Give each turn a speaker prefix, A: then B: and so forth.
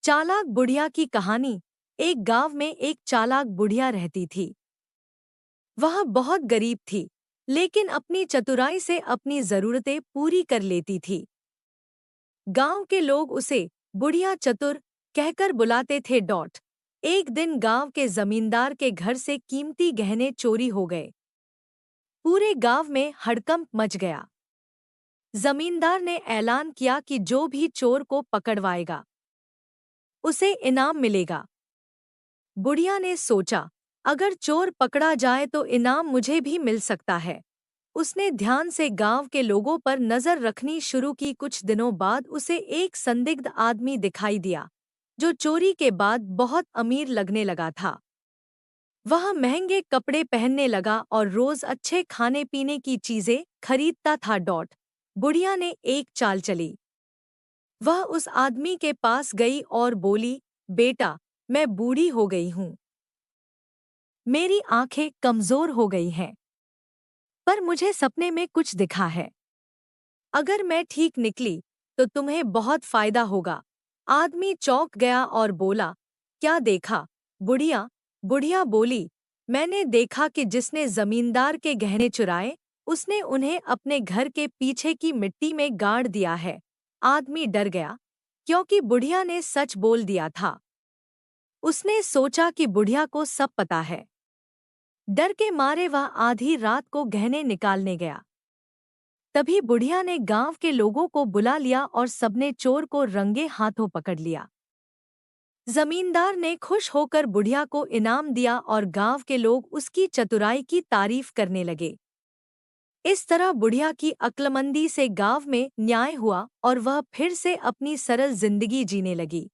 A: चालाक बुढ़िया की कहानी। एक गांव में एक चालाक बुढ़िया रहती थी। वह बहुत गरीब थी, लेकिन अपनी चतुराई से अपनी जरूरतें पूरी कर लेती थी। गांव के लोग उसे बुढ़िया चतुर कहकर बुलाते थे। एक दिन गांव के जमींदार के घर से कीमती गहने चोरी हो गए। पूरे गांव में हड़कंप मच गया। जमींदार ने ऐलान किया कि जो भी चोर को पकड़वाएगा उसे इनाम मिलेगा। बुढ़िया ने सोचा, अगर चोर पकड़ा जाए तो इनाम मुझे भी मिल सकता है। उसने ध्यान से गांव के लोगों पर नजर रखनी शुरू की। कुछ दिनों बाद उसे एक संदिग्ध आदमी दिखाई दिया, जो चोरी के बाद बहुत अमीर लगने लगा था। वह महंगे कपड़े पहनने लगा और रोज अच्छे खाने पीने की चीजें खरीदता था। बुढ़िया ने एक चाल चली। वह उस आदमी के पास गई और बोली, बेटा, मैं बूढ़ी हो गई हूँ। मेरी आंखें कमजोर हो गई हैं, पर मुझे सपने में कुछ दिखा है। अगर मैं ठीक निकली तो तुम्हें बहुत फायदा होगा। आदमी चौंक गया और बोला, क्या देखा बुढ़िया? बुढ़िया बोली, मैंने देखा कि जिसने जमींदार के गहने चुराए उसने उन्हें अपने घर के पीछे की मिट्टी में गाड़ दिया है। आदमी डर गया, क्योंकि बुढ़िया ने सच बोल दिया था। उसने सोचा कि बुढ़िया को सब पता है। डर के मारे वह आधी रात को गहने निकालने गया। तभी बुढ़िया ने गांव के लोगों को बुला लिया और सबने चोर को रंगे हाथों पकड़ लिया। जमींदार ने खुश होकर बुढ़िया को इनाम दिया और गांव के लोग उसकी चतुराई की तारीफ करने लगे। इस तरह बुढ़िया की अक्लमंदी से गांव में न्याय हुआ और वह फिर से अपनी सरल जिंदगी जीने लगी।